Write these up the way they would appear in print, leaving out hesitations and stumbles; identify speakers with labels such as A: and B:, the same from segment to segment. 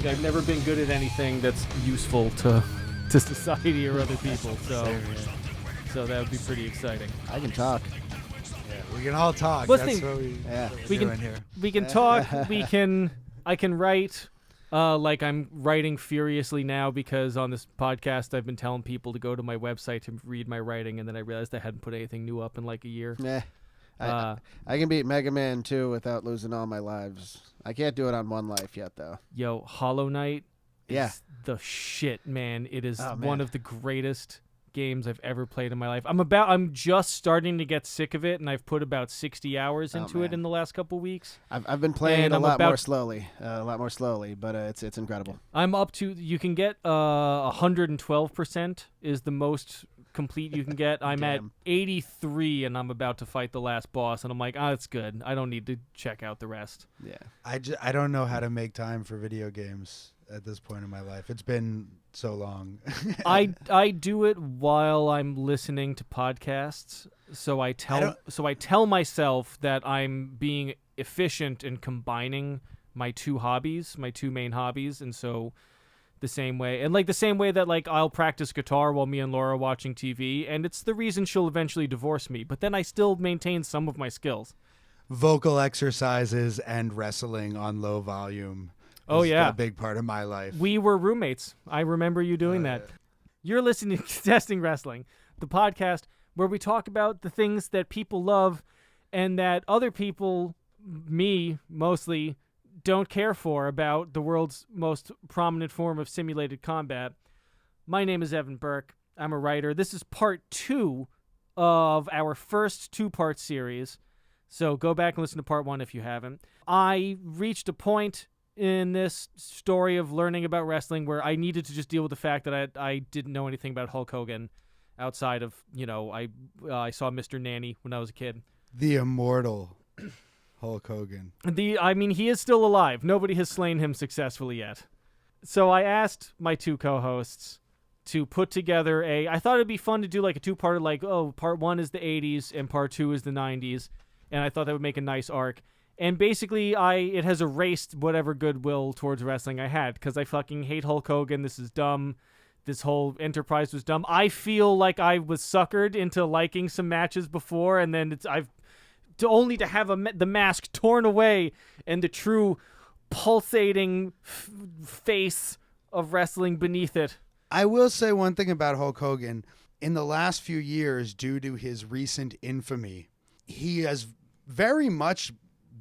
A: think I've never been good at anything that's useful to society or other people. So that would be pretty exciting.
B: I can talk.
C: Yeah, we can all talk.
A: Listening-
C: That's what
A: We
C: we're
A: can
C: doing here.
A: we can talk. I can write. Like I'm writing furiously now because on this podcast I've been telling people to go to my website to read my writing, and then I realized I hadn't put anything new up in like a year.
B: Yeah. I can beat Mega Man 2 without losing all my lives. I can't do it on one life yet, though.
A: Yo, Hollow Knight
B: Yeah.
A: is the shit, man. It is
B: Oh, man.
A: one of the greatest games I've ever played in my life. I'm just starting to get sick of it, and I've put about 60 hours into it
B: man.
A: in the last couple weeks.
B: I've been playing
A: And
B: a
A: I'm
B: lot
A: about-
B: more slowly, but it's incredible.
A: I'm up to, you can get 112% is the most complete you can get. I'm at
B: Damn.
A: 83 and I'm about to fight the last boss, and I'm like, it's good. I don't need to check out the rest.
B: Yeah.
C: I don't know how to make time for video games at this point in my life. It's been so long.
A: I do it while I'm listening to podcasts, so I tell myself that I'm being efficient in combining my two main hobbies, and so the same way that like I'll practice guitar while me and Laura are watching TV, and it's the reason she'll eventually divorce me, but then I still maintain some of my skills.
C: Vocal exercises and wrestling on low volume.
A: Oh,
C: is
A: yeah.
C: a big part of my life.
A: We were roommates. I remember you doing that. You're listening to Testing Wrestling, the podcast where we talk about the things that people love and that other people, me mostly, don't care for about the world's most prominent form of simulated combat. My name is Evan Burke. I'm a writer. This is part 2 of our first 2-part series. So go back and listen to part 1 if you haven't. I reached a point in this story of learning about wrestling where I needed to just deal with the fact that I didn't know anything about Hulk Hogan outside of, I saw Mr. Nanny when I was a kid.
C: The immortal Hulk Hogan.
A: He is still alive. Nobody has slain him successfully yet. So I asked my 2 co-hosts to put together I thought it'd be fun to do like a 2-parter, like, part 1 is the 80s and part 2 is the 90s. And I thought that would make a nice arc. And basically, it has erased whatever goodwill towards wrestling I had, because I fucking hate Hulk Hogan. This is dumb. This whole enterprise was dumb. I feel like I was suckered into liking some matches before, and then only to have the mask torn away and the true pulsating face of wrestling beneath it.
C: I will say one thing about Hulk Hogan. In the last few years, due to his recent infamy, he has very much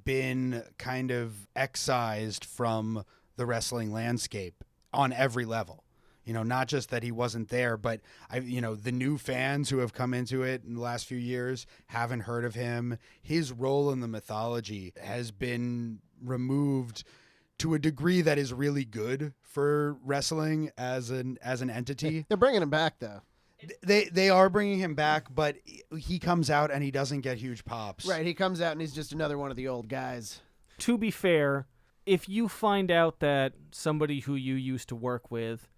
C: been kind of excised from the wrestling landscape on every level. Not just that he wasn't there, but the new fans who have come into it in the last few years haven't heard of him. His role in the mythology has been removed to a degree that is really good for wrestling as an entity.
B: They're bringing him back, though.
C: They are bringing him back, but he comes out and he doesn't get huge pops.
B: Right, he comes out and he's just another one of the old guys.
A: To be fair, if you find out that somebody who you used to work with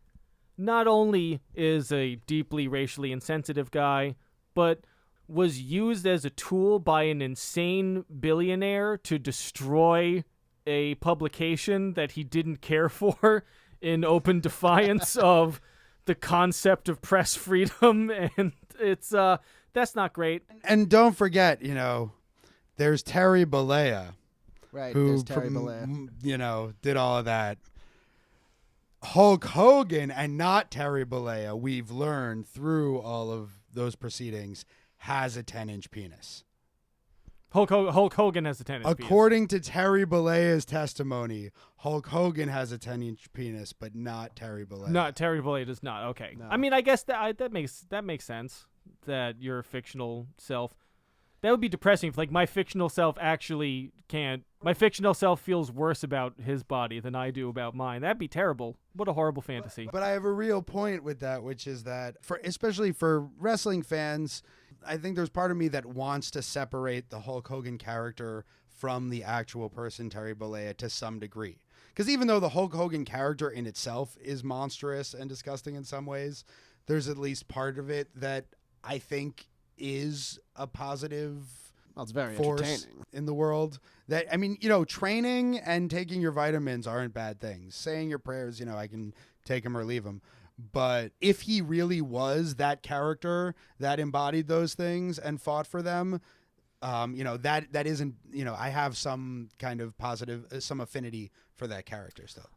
A: not only is a deeply racially insensitive guy, but was used as a tool by an insane billionaire to destroy a publication that he didn't care for in open defiance of the concept of press freedom, and it's that's not great.
C: And don't forget, there's Terry Bollea,
B: Right,
C: who
B: there's Terry Bollea.
C: did all of that. Hulk Hogan and not Terry Bollea, we've learned through all of those proceedings, has a 10-inch penis.
A: Hulk Hogan has a 10-inch penis.
C: According to Terry Bollea's testimony, Hulk Hogan has a 10-inch penis, but not Terry Bollea.
A: No, Terry Bollea does not. Okay.
B: No.
A: I mean, I guess that makes sense, that your fictional self. That would be depressing if, like, my fictional self actually can't. My fictional self feels worse about his body than I do about mine. That'd be terrible. What a horrible fantasy.
C: But I have a real point with that, which is that, especially for wrestling fans, I think there's part of me that wants to separate the Hulk Hogan character from the actual person, Terry Bollea, to some degree. Because even though the Hulk Hogan character in itself is monstrous and disgusting in some ways, there's at least part of it that I think is a positive
B: Well, it's very
C: force
B: entertaining.
C: in the world. That, I mean, training and taking your vitamins aren't bad things. Saying your prayers, I can take them or leave them. But if he really was that character that embodied those things and fought for them, that isn't, I have some kind of positive, some affinity for that character still.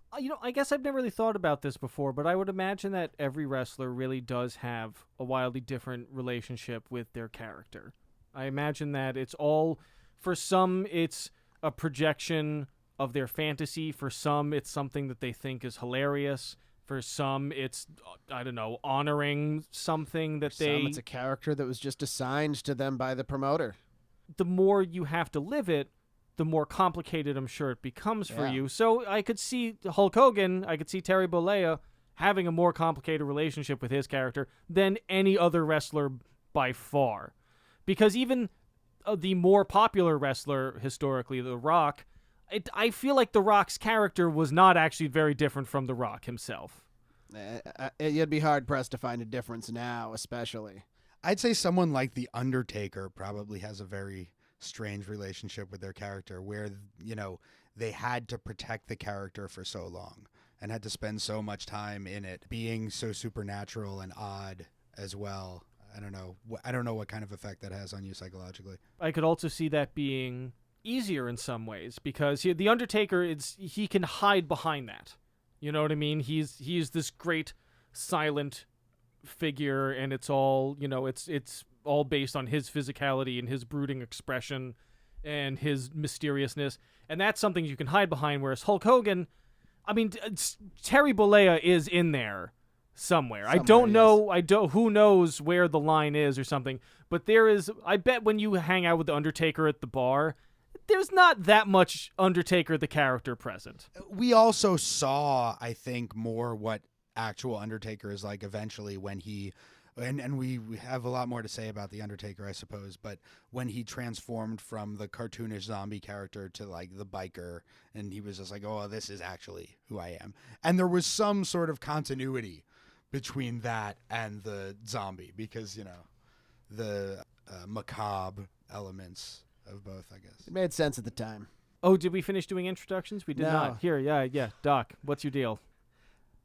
A: I guess I've never really thought about this before, but I would imagine that every wrestler really does have a wildly different relationship with their character. I imagine that it's all, for some, it's a projection of their fantasy. For some, it's something that they think is hilarious. For some, it's, I don't know, honoring something that
B: Some, it's a character that was just assigned to them by the promoter.
A: The more you have to live it, the more complicated I'm sure it becomes for you. So I could see Hulk Hogan, I could see Terry Bollea having a more complicated relationship with his character than any other wrestler by far. Because even the more popular wrestler historically, The Rock, I feel like The Rock's character was not actually very different from The Rock himself.
B: You'd be hard-pressed to find a difference now, especially.
C: I'd say someone like The Undertaker probably has a very strange relationship with their character where, they had to protect the character for so long and had to spend so much time in it, being so supernatural and odd as well. I don't know what kind of effect that has on you psychologically.
A: I could also see that being easier in some ways because The Undertaker, he can hide behind that. You know what I mean? He's this great silent figure, and it's all, it's all based on his physicality and his brooding expression and his mysteriousness, and that's something you can hide behind. Whereas Hulk Hogan, I mean, Terry Bollea is in there somewhere. I don't know. Who knows where the line is or something. But there is. I bet when you hang out with the Undertaker at the bar, there's not that much Undertaker the character present.
C: We also saw, I think, more what actual Undertaker is like eventually when he. And we have a lot more to say about The Undertaker, I suppose, but when he transformed from the cartoonish zombie character to like the biker, and he was just like, oh, this is actually who I am. And there was some sort of continuity between that and the zombie because, the macabre elements of both, I guess.
B: It made sense at the time.
A: Oh, did we finish doing introductions? We did not. Here, yeah. Doc, what's your deal?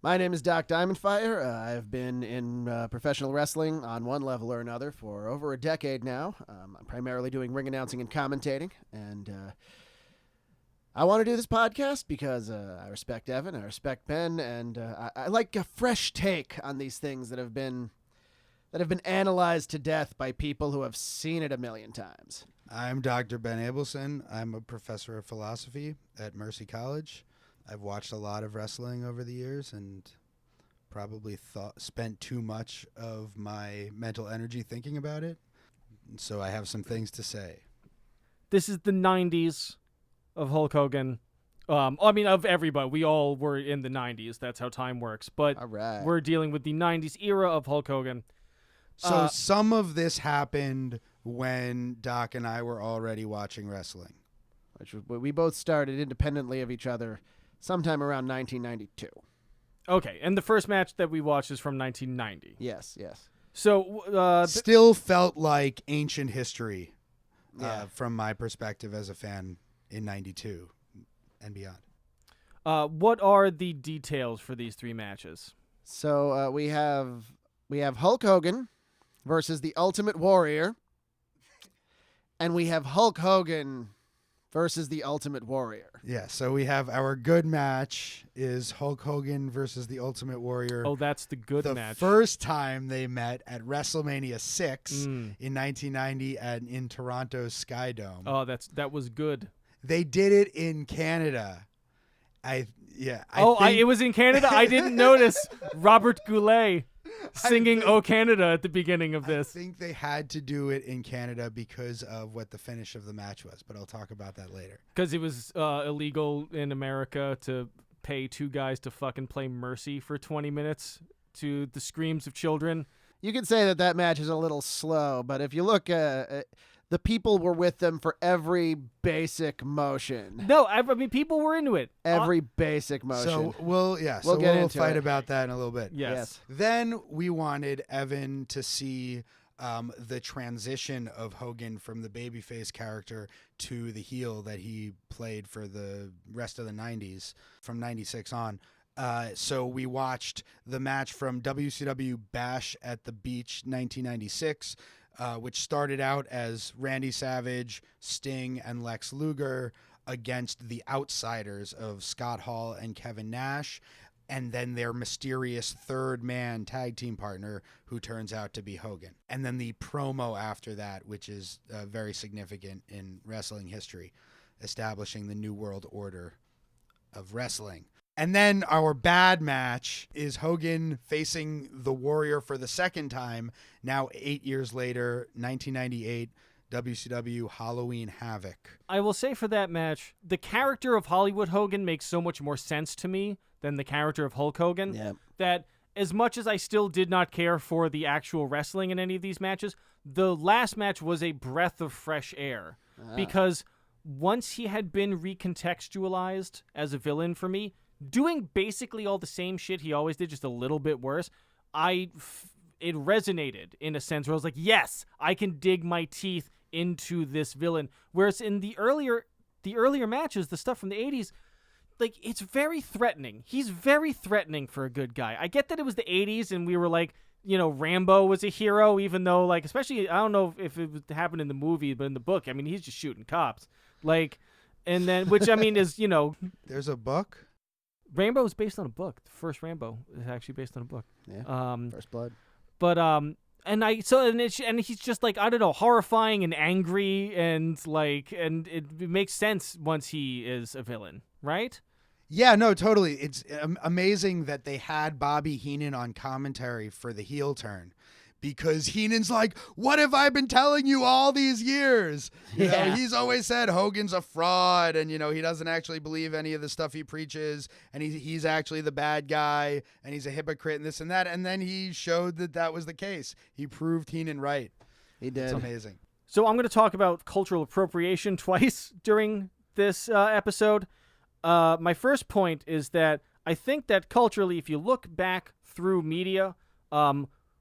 B: My name is Doc Diamondfire. I've been in professional wrestling on one level or another for over a decade now. I'm primarily doing ring announcing and commentating, and I want to do this podcast because I respect Evan, I respect Ben, and I like a fresh take on these things that have been analyzed to death by people who have seen it a million times.
C: I'm Dr. Ben Abelson. I'm a professor of philosophy at Mercy College. I've watched a lot of wrestling over the years and probably spent too much of my mental energy thinking about it. And so I have some things to say.
A: This is the 90s of Hulk Hogan. Of everybody. We all were in the 90s. That's how time works. But
B: all right.
A: We're dealing with the 90s era of Hulk Hogan.
C: So some of this happened when Doc and I were already watching wrestling.
B: Which we both started independently of each other sometime around 1992.
A: Okay, and the first match that we watched is from 1990.
B: Yes.
A: So,
C: still felt like ancient history from my perspective as a fan in 92 and beyond.
A: What are the details for these three matches?
B: So we have Hulk Hogan versus the Ultimate Warrior, and we have Hulk Hogan versus the Ultimate Warrior.
C: Yeah, so we have our good match is Hulk Hogan versus the Ultimate Warrior.
A: Oh, that's the good match.
C: The first time they met at WrestleMania 6 in 1990 in Toronto's Sky Dome.
A: Oh, that was good.
C: They did it in Canada. It
A: was in Canada? I didn't notice Robert Goulet singing "Oh Canada" at the beginning of this.
C: I think they had to do it in Canada because of what the finish of the match was, but I'll talk about that later.
A: Because it was illegal in America to pay two guys to fucking play Mercy for 20 minutes to the screams of children.
B: You could say that match is a little slow, but if you look, the people were with them for every basic motion.
A: No, I mean, people were into it.
B: Every basic motion.
C: So we'll
B: get into
C: fight
B: it.
C: about that in a little bit.
A: Yes.
C: Then we wanted Evan to see the transition of Hogan from the babyface character to the heel that he played for the rest of the 90s, from 96 on. So we watched the match from WCW Bash at the Beach 1996, which started out as Randy Savage, Sting, and Lex Luger against the Outsiders of Scott Hall and Kevin Nash, and then their mysterious third man tag team partner, who turns out to be Hogan. And then the promo after that, which is very significant in wrestling history, establishing the New World Order of wrestling. And then our bad match is Hogan facing the Warrior for the second time, now 8 years later, 1998, WCW Halloween Havoc.
A: I will say for that match, the character of Hollywood Hogan makes so much more sense to me than the character of Hulk Hogan.
B: Yeah.
A: That as much as I still did not care for the actual wrestling in any of these matches, the last match was a breath of fresh air. Because once he had been recontextualized as a villain for me, doing basically all the same shit he always did, just a little bit worse, it resonated in a sense where I was like, yes, I can dig my teeth into this villain. Whereas in the earlier matches, the stuff from the 80s, like, it's very threatening. He's very threatening for a good guy. I get that it was the 80s and we were like, you know, Rambo was a hero, even though, like, especially, I don't know if it happened in the movie, but in the book, I mean, he's just shooting cops. Like, and then, which, I mean, is, you know.
C: There's a book?
A: Rambo is based on a book. The first Rambo is actually based on a book.
B: Yeah. First Blood.
A: But, and he's just like, I don't know, horrifying and angry and like, and it makes sense once he is a villain, right?
C: Yeah, no, totally. It's amazing that they had Bobby Heenan on commentary for the heel turn, because Heenan's like, what have I been telling you all these years? You know, he's always said Hogan's a fraud, and, you know, he doesn't actually believe any of the stuff he preaches, and he's actually the bad guy, and he's a hypocrite and this and that. And then he showed that was the case. He proved Heenan right.
B: He did.
C: It's amazing.
A: So I'm going to talk about cultural appropriation twice during this episode. My first point is that I think that culturally, if you look back through media,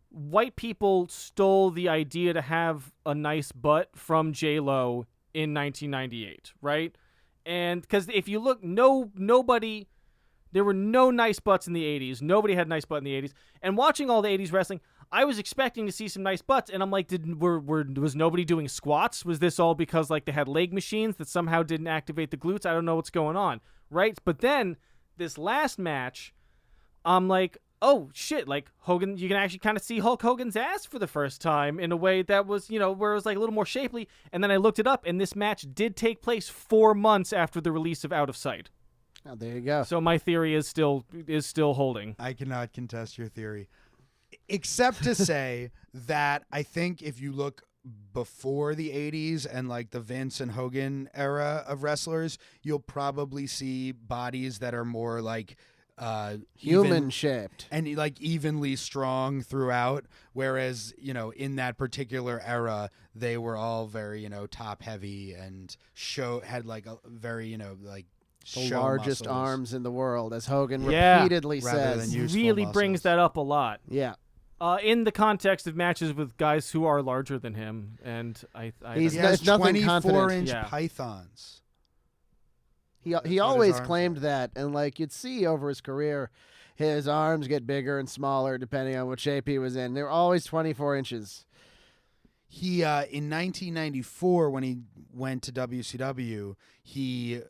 A: white people stole the idea to have a nice butt from J-Lo in 1998, right? And because if you look, there were no nice butts in the 80s. Nobody had a nice butt in the 80s. And watching all the 80s wrestling, I was expecting to see some nice butts, and I'm like, was nobody doing squats? Was this all because like they had leg machines that somehow didn't activate the glutes? I don't know what's going on, right? But then this last match, I'm like, oh shit, like Hogan, you can actually kind of see Hulk Hogan's ass for the first time in a way that was, you know, where it was like a little more shapely. And then I looked it up, and this match did take place 4 months after the release of Out of Sight.
B: Oh, there you go.
A: So my theory is still holding.
C: I cannot contest your theory, except to say that I think if you look before the 80s and like the Vince and Hogan era of wrestlers, you'll probably see bodies that are more like
B: human shaped
C: and like evenly strong throughout, whereas, you know, in that particular era they were all very, you know, top heavy and had like a very, you know, like
B: the largest
C: muscles.
B: Arms in the world, as Hogan
A: Yeah.
B: repeatedly
C: Rather
B: says.
C: than useful
A: Really
C: muscles.
A: brings that up a lot.
B: Yeah.
A: In the context of matches with guys who are larger than him, and I
B: He's
C: He has
B: nothing
C: 24-inch
A: Yeah.
C: pythons.
B: He
C: what
B: always
C: his arms
B: claimed
C: are.
B: that, and like you'd see over his career, his arms get bigger and smaller depending on what shape he was in. They were always 24 inches.
C: He in 1994, when he went to WCW, he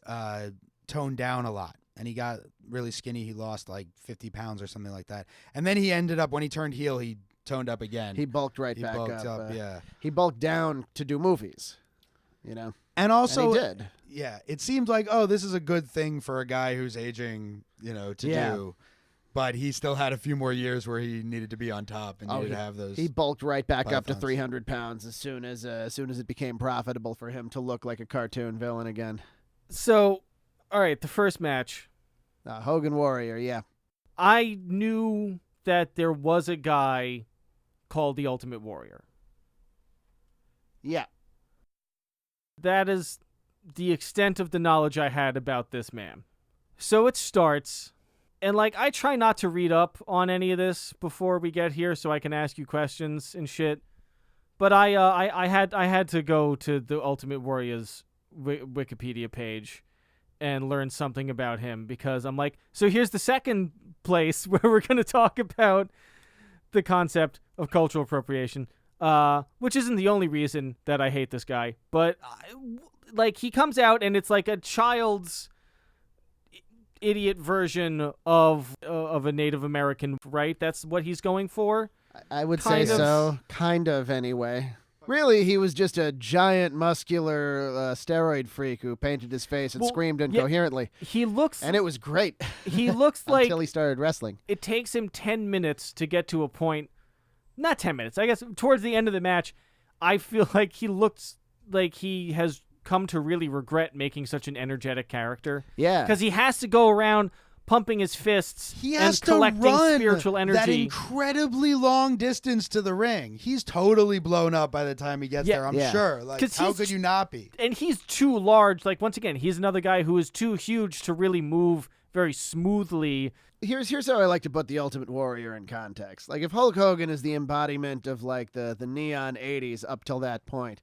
C: toned down a lot, and he got really skinny. He lost like 50 pounds or something like that. And then he ended up, when he turned heel, he toned up again.
B: He bulked right
C: He
B: back
C: bulked
B: up.
C: yeah.
B: He bulked down to do movies, you know.
C: And also,
B: And he did.
C: yeah, it seemed like, oh, this is a good thing for a guy who's aging, you know, to
B: Yeah.
C: do. But he still had a few more years where he needed to be on top and needed to have those.
B: He bulked right back up to
C: pythons.
B: 300 pounds as soon as it became profitable for him to look like a cartoon villain again.
A: So, all right, the first match,
B: Hogan Warrior, yeah.
A: I knew that there was a guy called the Ultimate Warrior.
B: Yeah.
A: That is the extent of the knowledge I had about this man. So it starts, and like I try not to read up on any of this before we get here so I can ask you questions and shit. But I had to go to the Ultimate Warrior's Wikipedia page and learn something about him, because I'm like, so here's the second place where we're going to talk about the concept of cultural appropriation, which isn't the only reason that I hate this guy, but like he comes out and it's like a child's idiot version of a Native American, right? That's what he's going for.
B: I would say so. Kind of, anyway. Really, he was just a giant, muscular steroid freak who painted his face and screamed incoherently.
A: He looks...
B: And it was great.
A: He looks like...
B: Until he started wrestling.
A: It takes him 10 minutes to get to a point... Not 10 minutes. I guess towards the end of the match, I feel like he looks like he has come to really regret making such an energetic character.
B: Yeah.
A: Because he has to go around pumping his fists and collecting spiritual energy.
C: That incredibly long distance to the ring. He's totally blown up by the time he gets there, I'm sure. Like, how could you not be?
A: And he's too large. Like, once again, he's another guy who is too huge to really move very smoothly.
B: Here's how I like to put the Ultimate Warrior in context. Like, if Hulk Hogan is the embodiment of, like, the neon 80s up till that point,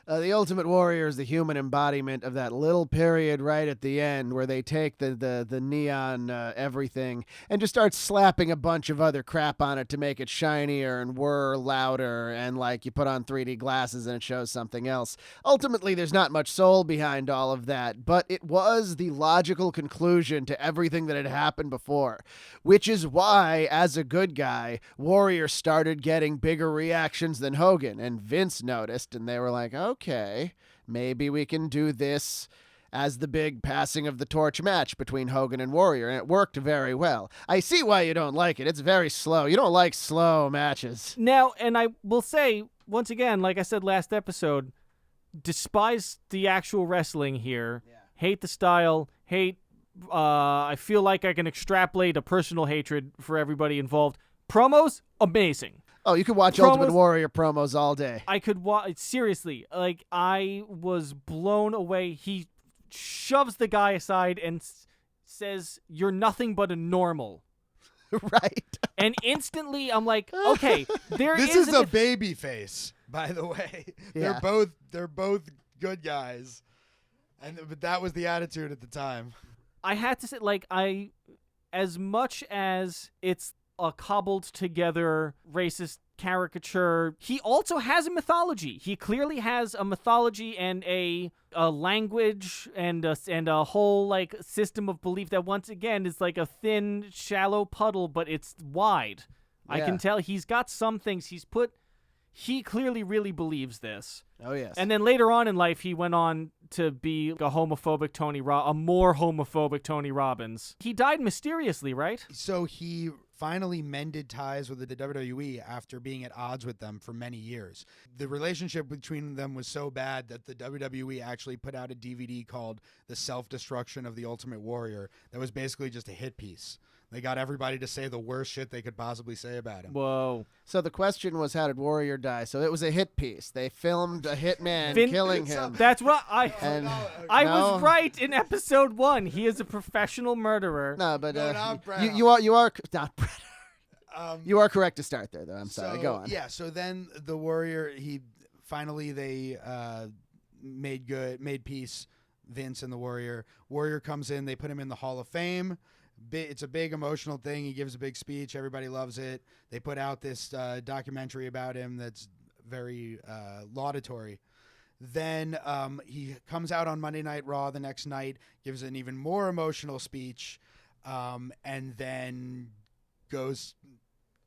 B: the Ultimate Warrior is the human embodiment of that little period right at the end where they take the neon everything and just start slapping a bunch of other crap on it to make it shinier and whir louder, and like you put on 3D glasses and it shows something else. Ultimately, there's not much soul behind all of that, but it was the logical conclusion to everything that had happened before, which is why, as a good guy, Warrior started getting bigger reactions than Hogan, and Vince noticed, and they were like, okay, maybe we can do this as the big passing of the torch match between Hogan and Warrior, and it worked very well. I see why you don't like it. It's very slow. You don't like slow matches.
A: Now, and I will say, once again, like I said last episode, despise the actual wrestling here, hate the style, I feel like I can extrapolate a personal hatred for everybody involved. Promos, amazing.
B: Oh, you could watch Ultimate Warrior promos all day.
A: I could watch, seriously, like, I was blown away. He shoves the guy aside and says, "You're nothing but a normal."
B: Right.
A: And instantly, I'm like, okay,
C: this is a baby face, by the way.
B: Yeah.
C: They're both good guys. But that was the attitude at the time.
A: I had to say, like, as much as it's a cobbled together racist caricature, he also has a mythology. He clearly has a mythology and a language and a whole like system of belief that, once again, is like a thin, shallow puddle, but it's wide. Yeah. I can tell he's got some things he clearly really believes this.
B: Oh, yes.
A: And then later on in life, he went on to be a more homophobic Tony Robbins. He died mysteriously, right?
C: So he finally mended ties with the WWE after being at odds with them for many years. The relationship between them was so bad that the WWE actually put out a DVD called The Self-Destruction of the Ultimate Warrior that was basically just a hit piece. They got everybody to say the worst shit they could possibly say about him.
A: Whoa.
B: So the question was, how did Warrior die? So it was a hit piece. They filmed a hitman killing him.
A: That's right. I
B: No.
A: was right in episode 1. He is a professional murderer.
B: No, but
C: not Brett.
B: you are not Brett. You are correct to start there, though. I'm sorry. Go on.
C: Yeah. So then the Warrior, they made peace. Vince and the Warrior. Warrior comes in. They put him in the Hall of Fame. It's a big emotional thing. He gives a big speech. Everybody loves it. They put out this documentary about him that's very laudatory. Then he comes out on Monday Night Raw the next night, gives an even more emotional speech, and then goes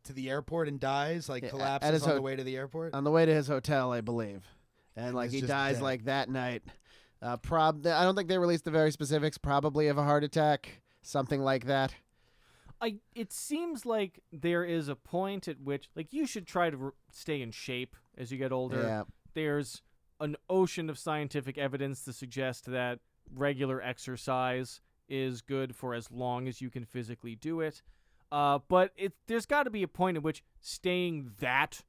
C: to the airport and dies, collapses on the way to the airport.
B: On the way to his hotel, I believe. And he dies
C: dead.
B: like that night. I don't think they released the very specifics, probably of a heart attack. Something like that.
A: It seems like there is a point at which, like, you should try to stay in shape as you get older.
B: Yeah.
A: There's an ocean of scientific evidence to suggest that regular exercise is good for as long as you can physically do it. But there's got to be a point at which staying that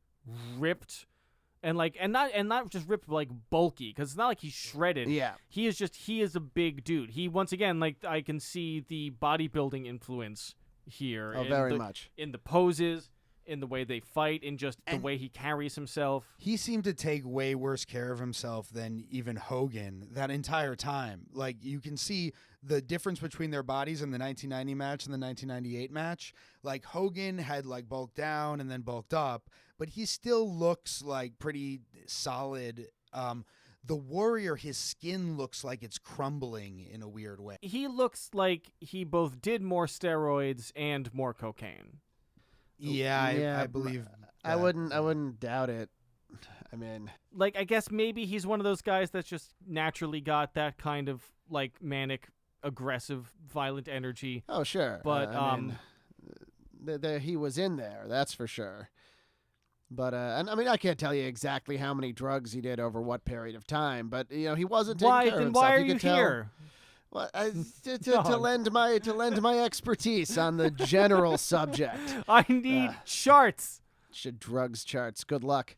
A: ripped and not just ripped, but like bulky, because it's not like he's shredded.
B: Yeah.
A: He is a big dude. He, once again, like, I can see the bodybuilding influence here.
B: Oh, very much.
A: In the poses, in the way they fight, in just the way he carries himself.
C: He seemed to take way worse care of himself than even Hogan that entire time. Like, you can see the difference between their bodies in the 1990 match and the 1998 match. Like, Hogan had like bulked down and then bulked up, but he still looks like pretty solid. The Warrior, his skin looks like it's crumbling in a weird way.
A: He looks like he both did more steroids and more cocaine.
C: Yeah, I believe.
B: I wouldn't doubt it. I mean,
A: like, I guess maybe he's one of those guys that's just naturally got that kind of like manic, aggressive, violent energy.
B: oh sure,
A: But
B: I mean, he was in there, that's for sure. But and I mean, I can't tell you exactly how many drugs he did over what period of time, but you know, he wasn't taking care of himself.
A: Why are
B: you
A: you
B: could tell.
A: here?
B: Well, to lend my expertise on the general subject.
A: I need charts.
B: Drugs charts. Good luck.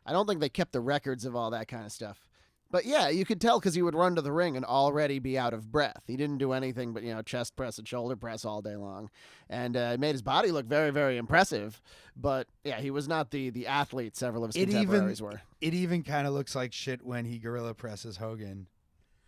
B: I don't think they kept the records of all that kind of stuff. But yeah, you could tell because he would run to the ring and already be out of breath. He didn't do anything but, you know, chest press and shoulder press all day long. And it made his body look very, very impressive. But yeah, he was not the athlete several of his contemporaries were.
C: It even kind of looks like shit when he gorilla presses Hogan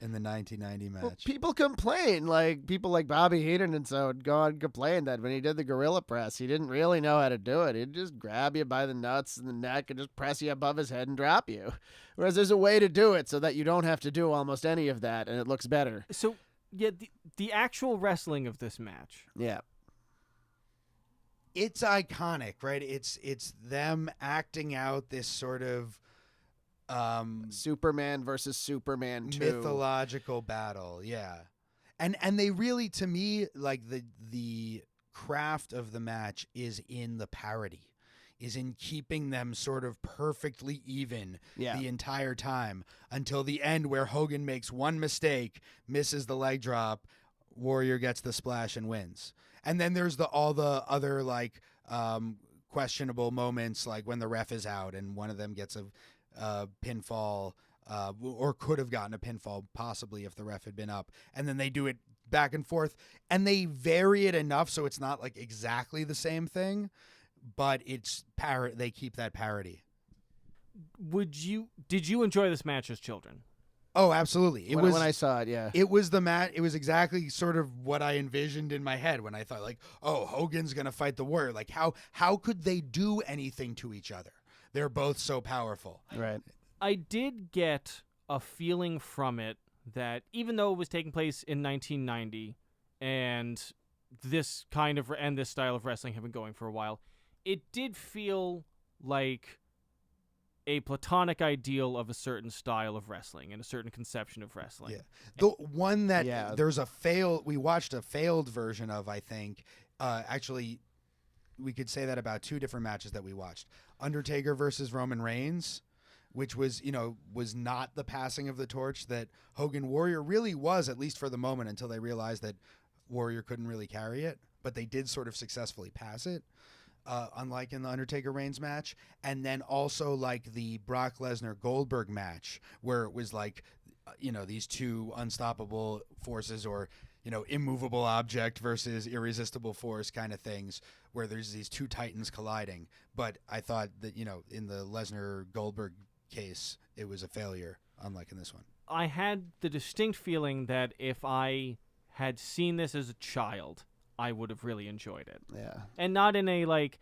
C: in the 1990 match.
B: Well, people complain, like people like Bobby Heenan and so would go on and complain that when he did the gorilla press, he didn't really know how to do it. He'd just grab you by the nuts and the neck and just press you above his head and drop you. Whereas there's a way to do it so that you don't have to do almost any of that and it looks better.
A: So, yeah, the actual wrestling of this match.
B: Yeah.
C: It's iconic, right? It's them acting out this sort of
B: Superman versus Superman 2.
C: Mythological battle, yeah. And they really, to me, like the craft of the match is in the parody, is in keeping them sort of perfectly even the entire time until the end where Hogan makes one mistake, misses the leg drop, Warrior gets the splash and wins. And then there's all the other like questionable moments, like when the ref is out and one of them gets a pinfall, or could have gotten a pinfall possibly if the ref had been up, and then they do it back and forth and they vary it enough so it's not like exactly the same thing, but it's they keep that parody.
A: Did you enjoy this match as children?
C: Oh, absolutely.
B: When I saw it, yeah.
C: It was the match. It was exactly sort of what I envisioned in my head when I thought, like, oh, Hogan's gonna fight the Warrior. Like, how could they do anything to each other? They're both so powerful.
B: Right.
A: I did get a feeling from it that even though it was taking place in 1990 and this kind of and this style of wrestling had been going for a while, it did feel like a platonic ideal of a certain style of wrestling and a certain conception of wrestling.
C: Yeah. The one that we watched a failed version of, I think, actually we could say that about two different matches that we watched. Undertaker versus Roman Reigns, which was not the passing of the torch that Hogan Warrior really was, at least for the moment, until they realized that Warrior couldn't really carry it, but they did sort of successfully pass it, unlike in the Undertaker Reigns match. And then also like the Brock Lesnar Goldberg match, where it was like, these two unstoppable forces, or immovable object versus irresistible force kind of things, where there's these two titans colliding. But I thought that, in the Lesnar-Goldberg case, it was a failure, unlike in this one.
A: I had the distinct feeling that if I had seen this as a child, I would have really enjoyed it.
B: Yeah.
A: And not in a, like,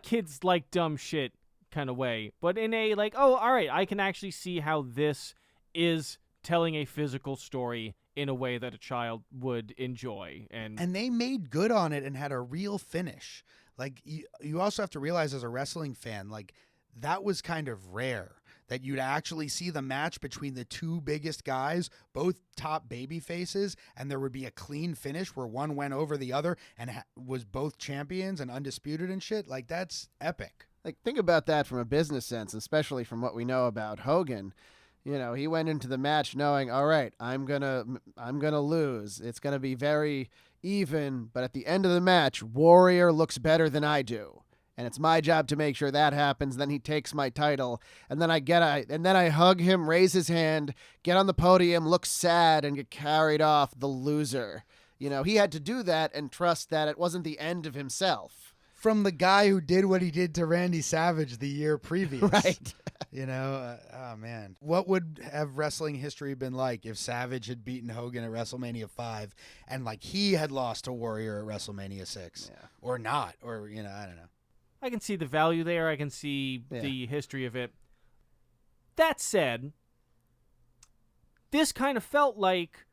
A: kids like dumb shit kind of way, but in a, like, oh, all right, I can actually see how this is telling a physical story in a way that a child would enjoy. And
C: they made good on it and had a real finish. Like, you also have to realize as a wrestling fan, like, that was kind of rare, that you'd actually see the match between the two biggest guys, both top baby faces, and there would be a clean finish where one went over the other and was both champions and undisputed and shit. Like, that's epic.
B: Like, think about that from a business sense, especially from what we know about Hogan. He went into the match knowing, all right, I'm gonna lose. It's gonna be very even, but at the end of the match, Warrior looks better than I do, and it's my job to make sure that happens. Then he takes my title, and then I hug him, raise his hand, get on the podium, look sad, and get carried off the loser. He had to do that and trust that it wasn't the end of himself.
C: from the guy who did what he did to Randy Savage the year previous.
B: Right.
C: Oh man. What would have wrestling history been like if Savage had beaten Hogan at WrestleMania 5 and like he had lost to Warrior at WrestleMania 6?
B: Yeah.
C: Or not. Or, I don't know.
A: I can see the value there. I can see the history of it. That said, this kind of felt like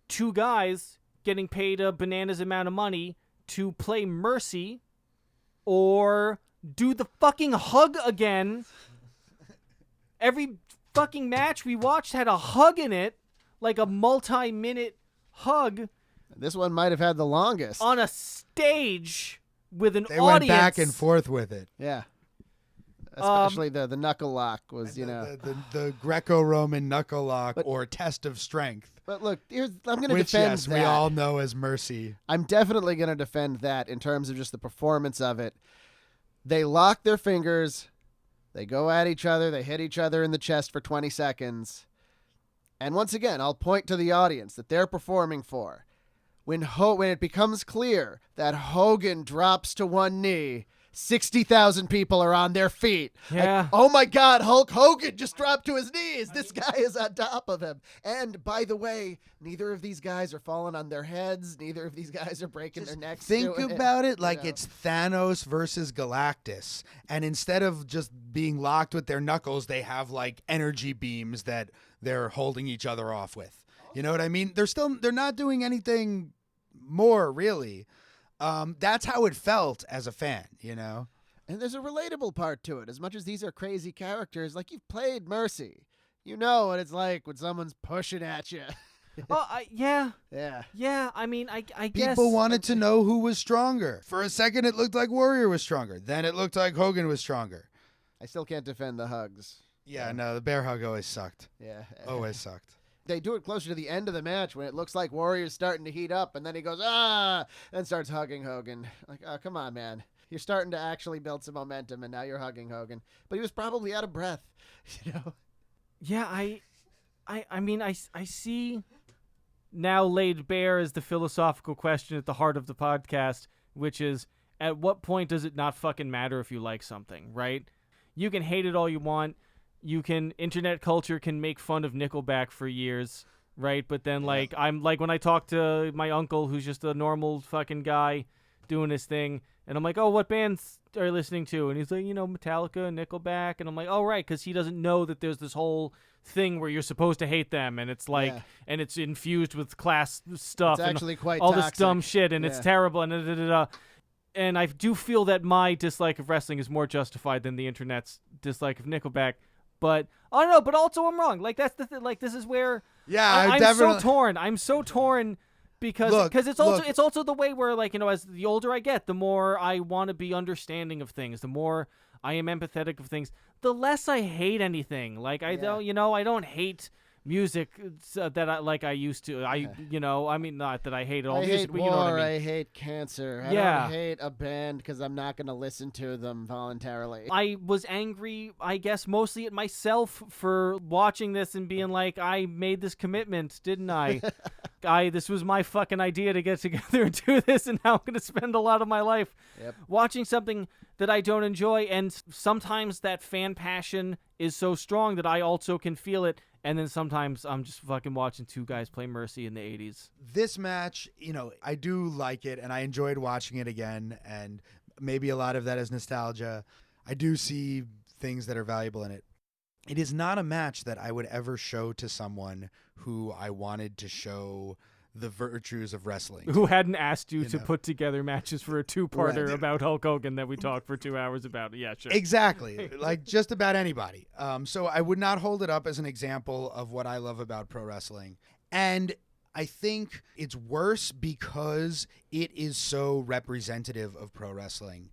A: two guys getting paid a bananas amount of money to play Mercy or do the fucking hug again. Every fucking match we watched had a hug in it, like a multi-minute hug.
B: This one might have had the longest.
A: On a stage with an
C: They
A: audience.
C: went back and forth with it.
B: Yeah. Especially the knuckle lock was,
C: The Greco-Roman knuckle lock or test of strength.
B: But look, I'm going to
C: Which,
B: defend
C: yes,
B: that.
C: we all know as Mercy.
B: I'm definitely going to defend that in terms of just the performance of it. They lock their fingers. They go at each other. They hit each other in the chest for 20 seconds. And once again, I'll point to the audience that they're performing for. When it becomes clear that Hogan drops to one knee, 60,000 people are on their feet.
A: Yeah.
B: Like, oh my God, Hulk Hogan just dropped to his knees. This guy is on top of him. And by the way, neither of these guys are falling on their heads. Neither of these guys are breaking their necks.
C: Think about it like
B: you know.
C: it's Thanos versus Galactus. And instead of just being locked with their knuckles, they have like energy beams that they're holding each other off with. You know what I mean? They're not doing anything more, really. That's how it felt as a fan,
B: And there's a relatable part to it. As much as these are crazy characters, like you've played Mercy. You know what it's like when someone's pushing at you.
A: Yeah.
B: Yeah.
A: Yeah, I mean, I guess.
C: People wanted to know who was stronger. For a second, it looked like Warrior was stronger. Then it looked like Hogan was stronger.
B: I still can't defend the hugs.
C: Yeah, no, the bear hug always sucked.
B: Yeah.
C: Always sucked.
B: They do it closer to the end of the match when it looks like Warrior's starting to heat up, and then he goes, and starts hugging Hogan. Like, oh, come on, man. You're starting to actually build some momentum, and now you're hugging Hogan. But he was probably out of breath,
A: Yeah, I mean, I see now laid bare as the philosophical question at the heart of the podcast, which is, at what point does it not fucking matter if you like something, right? You can hate it all you want. Internet culture can make fun of Nickelback for years, right? But then, I'm like, when I talk to my uncle, who's just a normal fucking guy doing his thing, and I'm like, oh, what bands are you listening to? And he's like, Metallica, Nickelback. And I'm like, oh, right, because he doesn't know that there's this whole thing where you're supposed to hate them, and it's like, and it's infused with class stuff.
B: It's actually
A: and
B: quite
A: all
B: toxic.
A: this dumb shit, and it's terrible, and And I do feel that my dislike of wrestling is more justified than the internet's dislike of Nickelback. But I don't know. But also, I'm wrong. Like, that's the thing. Like, this is where I'm so torn. I'm so torn because it's also the way where, like, as the older I get, the more I want to be understanding of things. The more I am empathetic of things. The less I hate anything. Like, I don't hate music that I used to. I mean, not that I hate all music,
B: hate
A: but
B: war,
A: you know what I mean.
B: I hate cancer. I don't hate a band because I'm not going to listen to them voluntarily.
A: I was angry, I guess, mostly at myself for watching this and being like, I made this commitment, didn't I? This was my fucking idea to get together and do this, and now I'm going to spend a lot of my life watching something that I don't enjoy. And sometimes that fan passion is so strong that I also can feel it. And then sometimes I'm just fucking watching two guys play Mercy in the 80s.
C: This match, I do like it, and I enjoyed watching it again, and maybe a lot of that is nostalgia. I do see things that are valuable in it. It is not a match that I would ever show to someone who I wanted to show the virtues of wrestling.
A: Who hadn't asked you to put together matches for a two-parter about Hulk Hogan that we talked for 2 hours about. Yeah, sure.
C: Exactly. Like just about anybody. So I would not hold it up as an example of what I love about pro wrestling. And I think it's worse because it is so representative of pro wrestling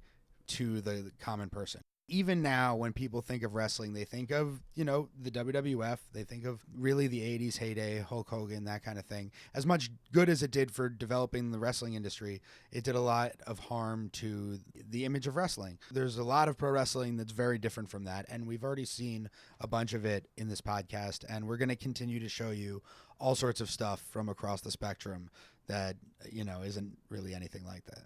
C: to the common person. Even now, when people think of wrestling, they think of, the WWF. They think of really the 80s heyday, Hulk Hogan, that kind of thing. As much good as it did for developing the wrestling industry, it did a lot of harm to the image of wrestling. There's a lot of pro wrestling that's very different from that, and we've already seen a bunch of it in this podcast, and we're going to continue to show you all sorts of stuff from across the spectrum that, isn't really anything like that.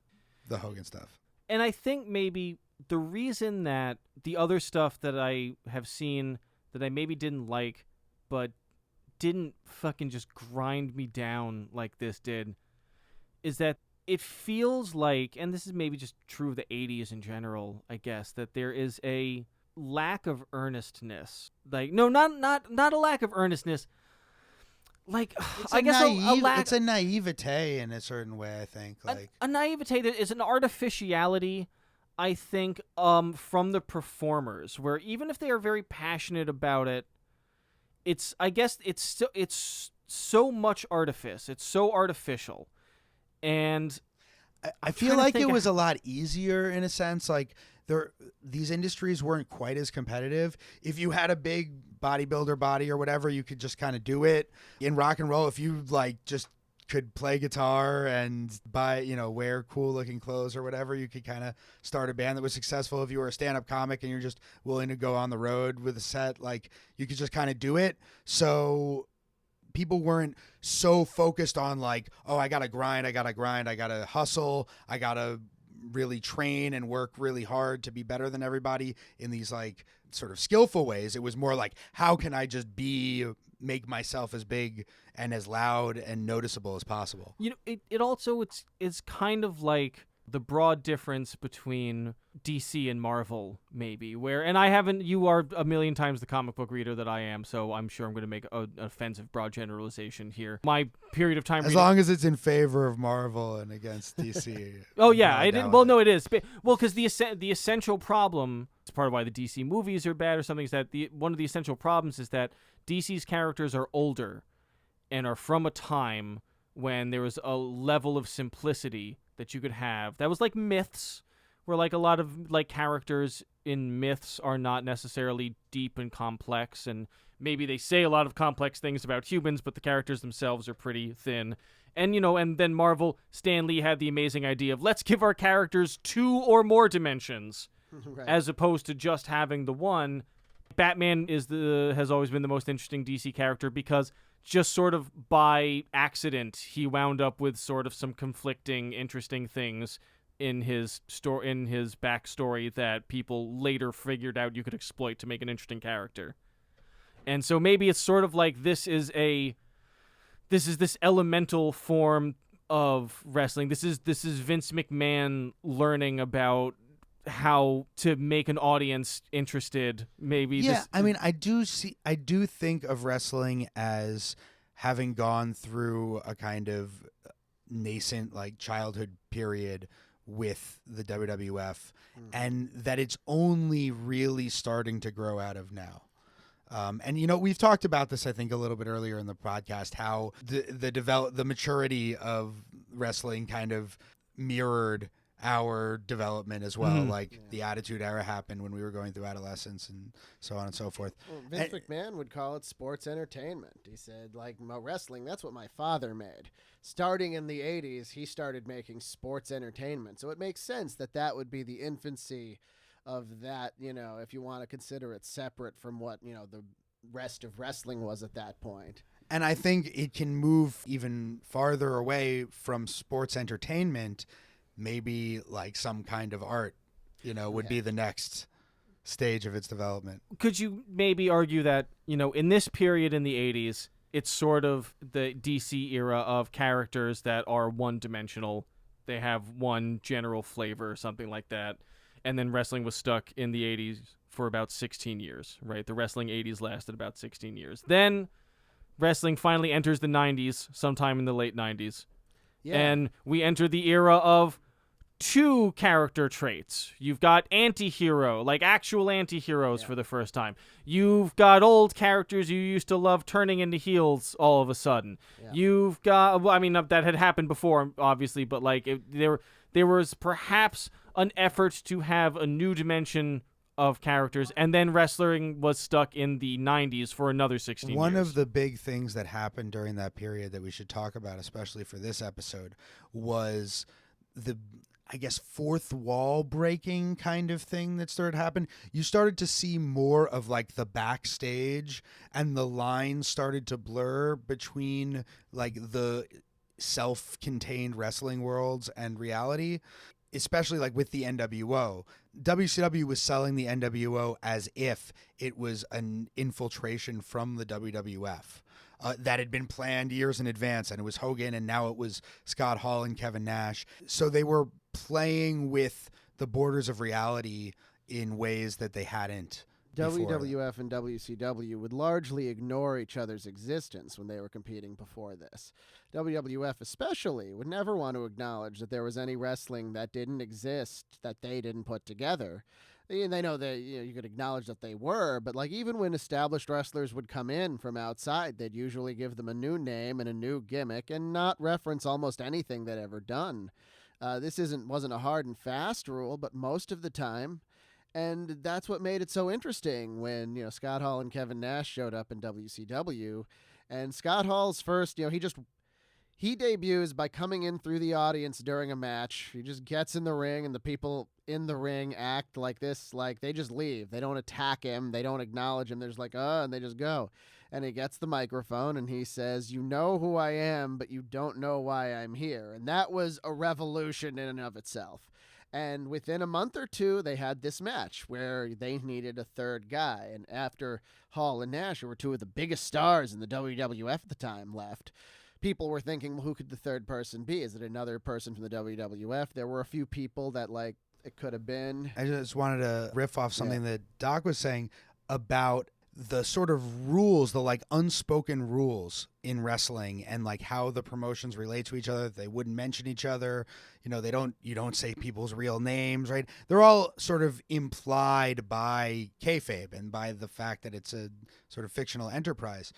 C: The Hogan stuff.
A: And I think maybe the reason that the other stuff that I have seen that I maybe didn't like, but didn't fucking just grind me down like this did, is that it feels like, and this is maybe just true of the 80s in general, I guess, that there is a lack of earnestness. Like, no, not a lack of earnestness. Like, I guess
C: it's a naivete in a certain way, I think. Like
A: a naivete that is an artificiality, I think, from the performers, where even if they are very passionate about it, it's so much artifice. It's so artificial. And
C: I feel like it was a lot easier in a sense. Like these industries weren't quite as competitive. If you had a big bodybuilder body or whatever, you could just kind of do it. In rock and roll, if you like just could play guitar and wear cool looking clothes or whatever, you could kind of start a band that was successful. If you were a stand-up comic and you're just willing to go on the road with a set, like you could just kind of do it. So people weren't so focused on like, oh, I gotta grind, I gotta hustle, I gotta really train and work really hard to be better than everybody in these like sort of skillful ways. It was more like, how can I just make myself as big and as loud and noticeable as possible?
A: It also it's kind of like the broad difference between DC and Marvel, maybe, you are a million times the comic book reader that I am, so I'm sure I'm going to make an offensive broad generalization here. My period of time
C: as long as it's in favor of Marvel and against DC.
A: Oh yeah, I didn't. Well, no, it is. Well, because the essential problem, it's part of why the DC movies are bad or something, is that one of the essential problems is that DC's characters are older and are from a time when there was a level of simplicity that you could have. That was like myths, where like a lot of like characters in myths are not necessarily deep and complex, and maybe they say a lot of complex things about humans, but the characters themselves are pretty thin. And and then Marvel, Stan Lee had the amazing idea of let's give our characters 2 or more dimensions, right, as opposed to just having the one. Batman has always been the most interesting DC character because just sort of by accident, he wound up with sort of some conflicting, interesting things in his backstory that people later figured out you could exploit to make an interesting character. And so maybe it's sort of like this is this elemental form of wrestling. This is Vince McMahon learning about how to make an audience interested. Maybe.
C: Yeah, I mean, I do think of wrestling as having gone through a kind of nascent like childhood period with the WWF, and that it's only really starting to grow out of now. And we've talked about this, I think, a little bit earlier in the podcast, how the maturity of wrestling kind of mirrored our development as well. The Attitude Era happened when we were going through adolescence and so on and so forth.
B: Well, Vince McMahon would call it sports entertainment. He said, like, wrestling, that's what my father made. Starting in the 80s, he started making sports entertainment. So it makes sense that would be the infancy of that, if you want to consider it separate from what, the rest of wrestling was at that point.
C: And I think it can move even farther away from sports entertainment. Maybe like some kind of art, would be the next stage of its development.
A: Could you maybe argue that, in this period in the 80s, it's sort of the DC era of characters that are one-dimensional. They have one general flavor or something like that. And then wrestling was stuck in the 80s for about 16 years, right? The wrestling 80s lasted about 16 years. Then wrestling finally enters the 90s, sometime in the late 90s. Yeah. And we enter the era of 2 character traits. You've got anti-hero, like actual anti-heroes for the first time. You've got old characters you used to love turning into heels all of a sudden. Yeah. You've got, that had happened before, obviously, but like there was perhaps an effort to have a new dimension of characters, and then wrestling was stuck in the 90s for another 16 years.
C: One of the big things that happened during that period that we should talk about, especially for this episode, was fourth wall breaking kind of thing that started happening. You started to see more of like the backstage, and the lines started to blur between like the self-contained wrestling worlds and reality. especially like with the NWO, WCW was selling the NWO as if it was an infiltration from the WWF. That had been planned years in advance, and it was Hogan, and now it was Scott Hall and Kevin Nash. So they were playing with the borders of reality in ways that they hadn't before.
B: WWF and WCW would largely ignore each other's existence when they were competing before this. WWF especially would never want to acknowledge that there was any wrestling that didn't exist that they didn't put together. They know that you could acknowledge that they were, but like even when established wrestlers would come in from outside, they'd usually give them a new name and a new gimmick and not reference almost anything they'd ever done. This wasn't a hard and fast rule, but most of the time. And that's what made it so interesting when, Scott Hall and Kevin Nash showed up in WCW. And Scott Hall's first, he debuts by coming in through the audience during a match. He just gets in the ring, and the people in the ring act like this, like they just leave. They don't attack him. They don't acknowledge him. They're just like, and they just go. And he gets the microphone, and he says, "You know who I am, but you don't know why I'm here." And that was a revolution in and of itself. And within a month or two, they had this match where they needed a third guy. And after Hall and Nash, who were two of the biggest stars in the WWF at the time, left, people were thinking, well, who could the third person be? Is it another person from the WWF? There were a few people that, it could have been.
C: I just wanted to riff off something that Doc was saying about the sort of rules, the unspoken rules in wrestling, and how the promotions relate to each other. They wouldn't mention each other. You don't say people's real names, right? They're all sort of implied by kayfabe and by the fact that it's a sort of fictional enterprise.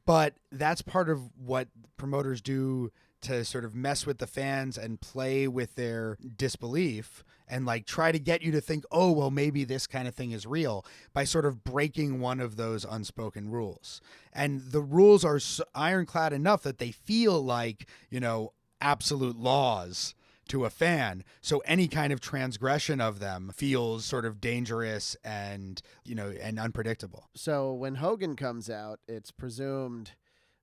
C: But that's part of what promoters do to sort of mess with the fans and play with their disbelief and try to get you to think, oh, well, maybe this kind of thing is real, by sort of breaking one of those unspoken rules. And the rules are ironclad enough that they feel like, absolute laws to a fan. So any kind of transgression of them feels sort of dangerous and, and unpredictable.
B: So when Hogan comes out, it's presumed,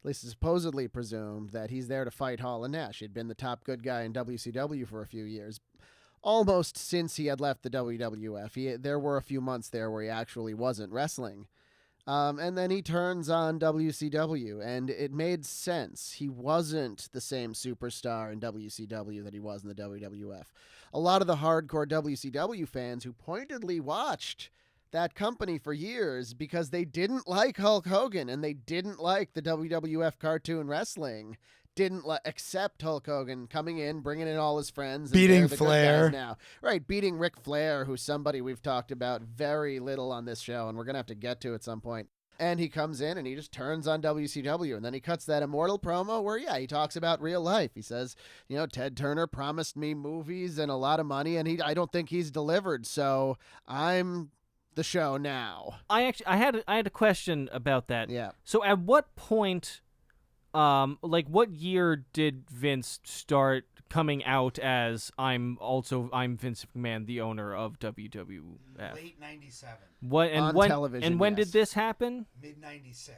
B: at least supposedly presumed, that he's there to fight Hall and Nash. He'd been the top good guy in WCW for a few years, almost since he had left the WWF. There were a few months there where he actually wasn't wrestling. And then he turns on WCW, and it made sense. He wasn't the same superstar in WCW that he was in the WWF. A lot of the hardcore WCW fans who pointedly watched that company for years because they didn't like Hulk Hogan and they didn't like the WWF cartoon wrestling, didn't accept Hulk Hogan coming in, bringing in all his friends.
C: Beating Flair.
B: Now. Right, beating Ric Flair, who's somebody we've talked about very little on this show, and we're going to have to get to at some point. And he comes in and he just turns on WCW, and then he cuts that immortal promo where, he talks about real life. He says, Ted Turner promised me movies and a lot of money, and I don't think he's delivered, so I'm the show now.
A: I had a question about that.
B: Yeah.
A: So at what point, what year did Vince start coming out as I'm Vince McMahon, the owner of WWF?
C: Late 97.
B: Television,
A: and when
B: yes.
A: did this happen?
C: Mid 96.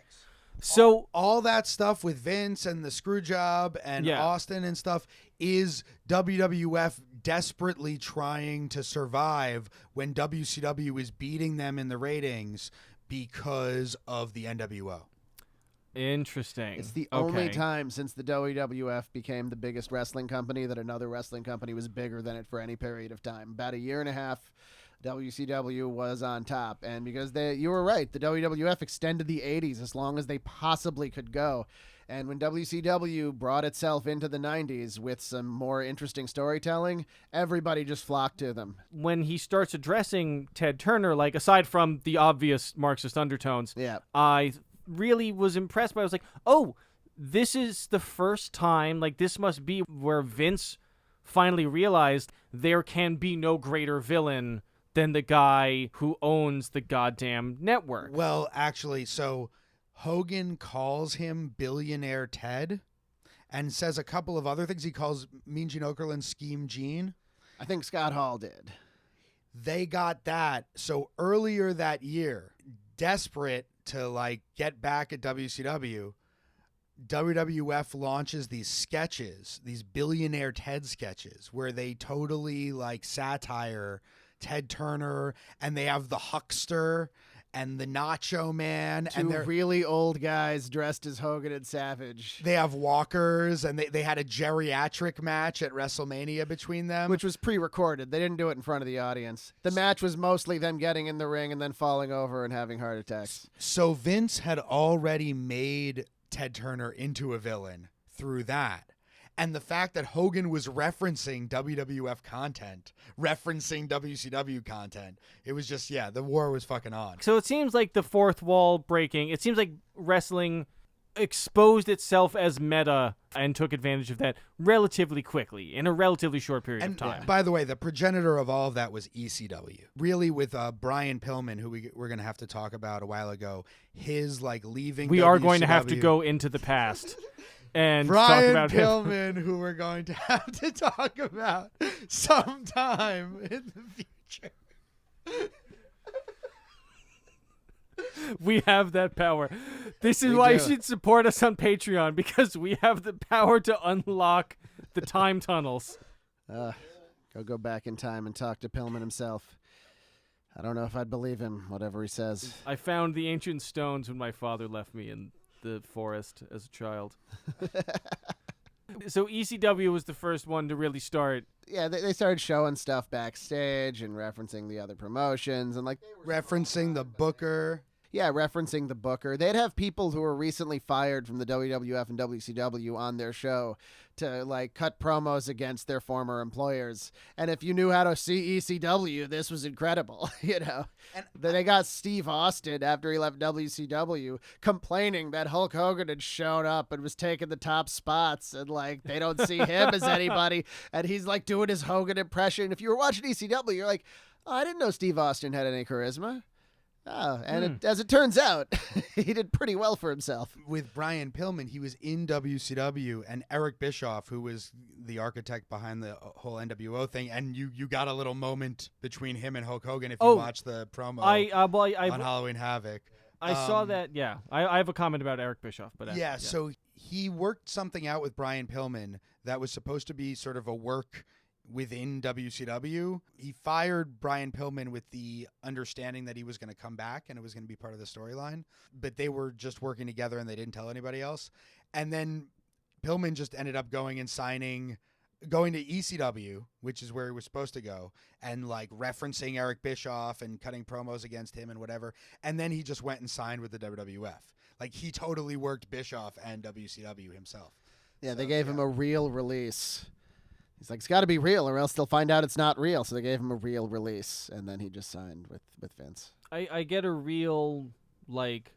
A: So
C: all that stuff with Vince and the screw job and Austin and stuff is WWF desperately trying to survive when WCW is beating them in the ratings because of the NWO.
A: Interesting.
B: It's the only time since the WWF became the biggest wrestling company that another wrestling company was bigger than it for any period of time. About a year and a half, WCW was on top. And because you were right, the WWF extended the 80s as long as they possibly could go. And when WCW brought itself into the 90s with some more interesting storytelling, everybody just flocked to them.
A: When he starts addressing Ted Turner, aside from the obvious Marxist undertones, I really was impressed by it. I was like, oh, this is the first time, this must be where Vince finally realized there can be no greater villain than the guy who owns the goddamn network.
C: Well, actually, so Hogan calls him Billionaire Ted and says a couple of other things. He calls Mean Gene Okerlund Scheme Gene.
B: I think Scott Hall did.
C: They got that. So earlier that year, desperate to get back at WCW, WWF launches these sketches, these billionaire Ted sketches, where they totally like satire Ted Turner, and they have the Huckster and the Nacho Man,
B: Two
C: and they're
B: really old guys dressed as Hogan and Savage.
C: they have walkers, and they had a geriatric match at WrestleMania between them.
B: Which was pre-recorded. They didn't do it in front of the audience. The match was mostly them getting in the ring and then falling over and having heart attacks.
C: So Vince had already made Ted Turner into a villain through that. And the fact that Hogan was referencing WWF content, referencing WCW content, it was just, the war was fucking on.
A: So it seems like the fourth wall breaking, it seems like wrestling exposed itself as meta and took advantage of that relatively quickly in a relatively short period of time.
C: By the way, the progenitor of all of that was ECW. Really, with Brian Pillman, who we're going to have to talk about a while ago, his like leaving
A: We
C: WCW.
A: are going to have to go into the past and
C: Brian
A: talk about him.
C: Pillman, who we're going to have to talk about sometime in the future.
A: We have that power. This is
B: We
A: why you
B: do.
A: should support us on Patreon, because we have the power to unlock the time tunnels.
B: Go back in time and talk to Pillman himself. I don't know if I'd believe him, whatever he says.
A: I found the ancient stones when my father left me in the forest as a child. So ECW was the first one to really start.
B: Yeah, they started showing stuff backstage and referencing the other promotions and like
C: Referencing the Booker.
B: Yeah, referencing the Booker. They'd have people who were recently fired from the WWF and WCW on their show to like cut promos against their former employers. And if you knew how to see ECW, this was incredible, you know. And then they got Steve Austin after he left WCW complaining that Hulk Hogan had shown up and was taking the top spots and like they don't see him as anybody. And he's like doing his Hogan impression. If you were watching ECW, you're like, oh, I didn't know Steve Austin had any charisma. Oh, and as it turns out, he did pretty well for himself.
C: With Brian Pillman, he was in WCW, and Eric Bischoff, who was the architect behind the whole NWO thing, and you got a little moment between him and Hulk Hogan if you watch the promo on Halloween Havoc.
A: I saw that, yeah. I have a comment about Eric Bischoff. But
C: so he worked something out with Brian Pillman that was supposed to be sort of a work within WCW. He fired Brian Pillman with the understanding that he was going to come back and it was going to be part of the storyline, but they were just working together and they didn't tell anybody else. And then Pillman just ended up going to ECW, which is where he was supposed to go, and like referencing Eric Bischoff and cutting promos against him and whatever. And then he just went and signed with the WWF. Like he totally worked Bischoff and WCW himself.
B: Yeah, they gave him a real release. He's like, it's got to be real or else they'll find out it's not real. So they gave him a real release, and then he just signed with Vince.
A: I get a real, like,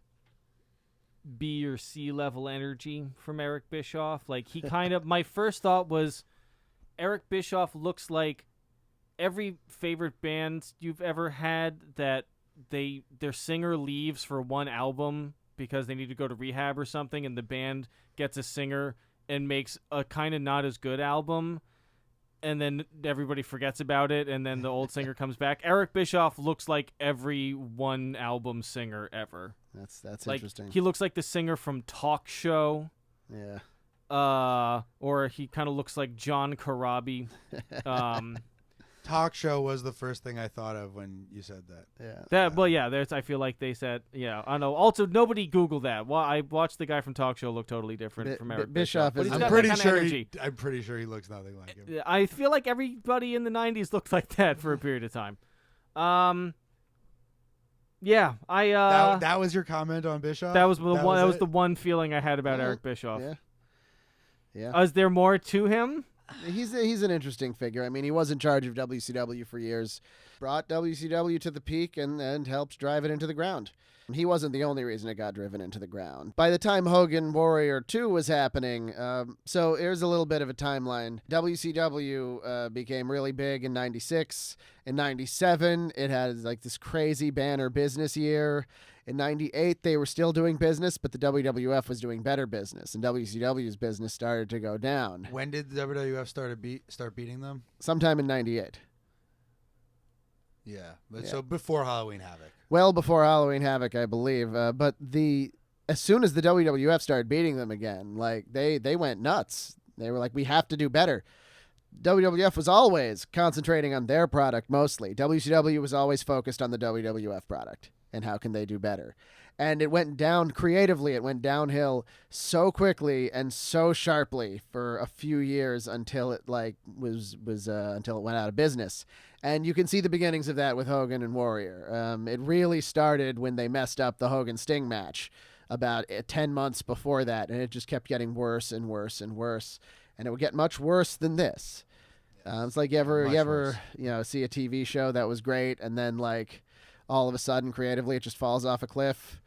A: B or C level energy from Eric Bischoff. Like, he kind of, my first thought was, Eric Bischoff looks like every favorite band you've ever had that their singer leaves for one album because they need to go to rehab or something, and the band gets a singer and makes a kind of not as good album. And then everybody forgets about it, and then the old singer comes back. Eric Bischoff looks like every one album singer ever.
B: That's
A: like,
B: interesting.
A: He looks like the singer from Talk Show.
B: Yeah.
A: Or he kind of looks like John Corabi.
C: Talk Show was the first thing I thought of when you said that.
B: Yeah.
A: There's. I feel like they said, yeah. I know. Also, nobody Googled that. Well, I watched the guy from Talk Show look totally different from Eric Bischoff. But he's
C: I'm
A: got
C: pretty
A: that
C: sure.
A: kind of energy.
C: I'm pretty sure he looks nothing like him.
A: I feel like everybody in the '90s looked like that for a period of time. Yeah,
C: that was your comment on Bischoff.
A: That was the one feeling I had about Eric Bischoff.
B: Yeah.
A: Is there more to him?
B: He's an interesting figure. I mean, he was in charge of WCW for years, brought WCW to the peak, and helped drive it into the ground. He wasn't the only reason it got driven into the ground. By the time Hogan Warrior 2 was happening, so here's a little bit of a timeline. WCW became really big in 96. In 97, it had like this crazy banner business year. In 98, they were still doing business, but the WWF was doing better business, and WCW's business started to go down.
C: When did the WWF start beating them?
B: Sometime in 98.
C: Yeah, so before Halloween Havoc.
B: Well before Halloween Havoc, I believe. But the as soon as the WWF started beating them again, like they went nuts. They were like, we have to do better. WWF was always concentrating on their product mostly. WCW was always focused on the WWF product and how can they do better. And it went down creatively. It went downhill so quickly and so sharply for a few years until it until it went out of business. And you can see the beginnings of that with Hogan and Warrior. It really started when they messed up the Hogan Sting match about 10 months before that, and it just kept getting worse and worse and worse. And it would get much worse than this. It's like you ever see a TV show that was great, and then like all of a sudden creatively it just falls off a cliff.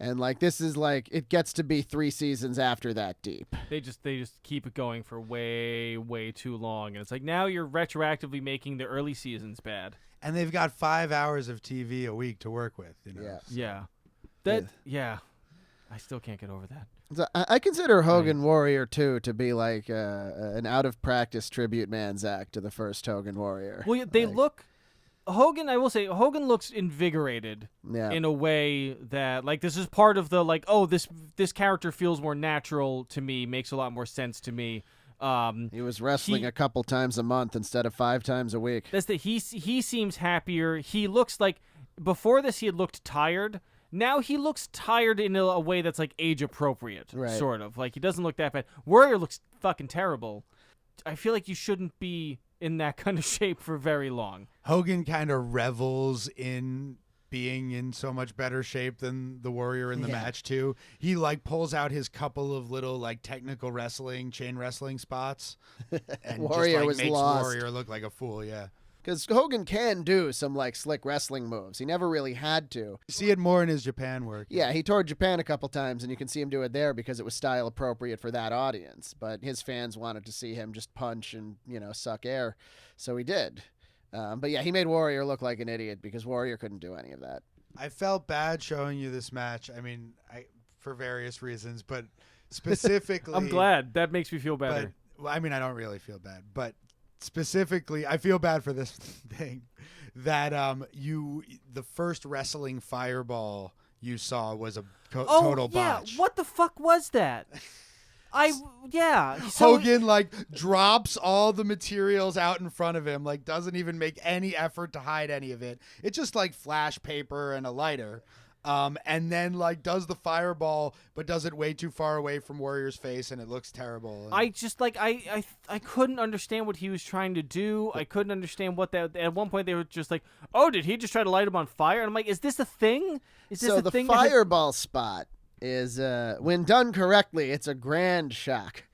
B: And like this is like it gets to be 3 seasons after that deep.
A: They just keep it going for way too long, and it's like now you're retroactively making the early seasons bad.
C: And they've got 5 hours of TV a week to work with.
A: Yeah. I still can't get over that.
B: So I consider Hogan Warrior 2 to be like an out of practice tribute Manzac to the first Hogan Warrior.
A: Well, they look. Hogan, I will say, Hogan looks invigorated in a way that, like, this is part of the, like, oh, this character feels more natural to me, makes a lot more sense to me.
B: He was wrestling a couple times a month instead of 5 times a week.
A: That's he seems happier. He looks like, before this he had looked tired. Now he looks tired in a way that's, like, age-appropriate, sort of. Like, he doesn't look that bad. Warrior looks fucking terrible. I feel like you shouldn't be in that kind of shape for very long.
C: Hogan kind of revels in being in so much better shape than the Warrior in the match too. He like pulls out his couple of little like technical wrestling, chain wrestling spots, and
B: Warrior
C: just like makes
B: lost.
C: Warrior look like a fool. Yeah.
B: Because Hogan can do some like slick wrestling moves. He never really had to.
C: You see it more in his Japan work.
B: Yeah, he toured Japan a couple times, and you can see him do it there because it was style appropriate for that audience. But his fans wanted to see him just punch and, suck air. So he did. But yeah, he made Warrior look like an idiot because Warrior couldn't do any of that.
C: I felt bad showing you this match. I mean, for various reasons, but specifically...
A: I'm glad. That makes me feel better.
C: But, I mean, I don't really feel bad, but... Specifically, I feel bad for this thing that the first wrestling fireball you saw was a total botch.
A: What the fuck was that?
C: Hogan like drops all the materials out in front of him, like doesn't even make any effort to hide any of it. It's just like flash paper and a lighter. And then like does the fireball, but does it way too far away from Warrior's face, and it looks terrible. And
A: I just like I couldn't understand what he was trying to do. I couldn't understand what that. At one point, they were just like, "Oh, did he just try to light him on fire?" And I'm like, "Is this a thing? Is this
B: so
A: a
B: the
A: thing?"
B: Fireball spot is when done correctly, it's a grand shock.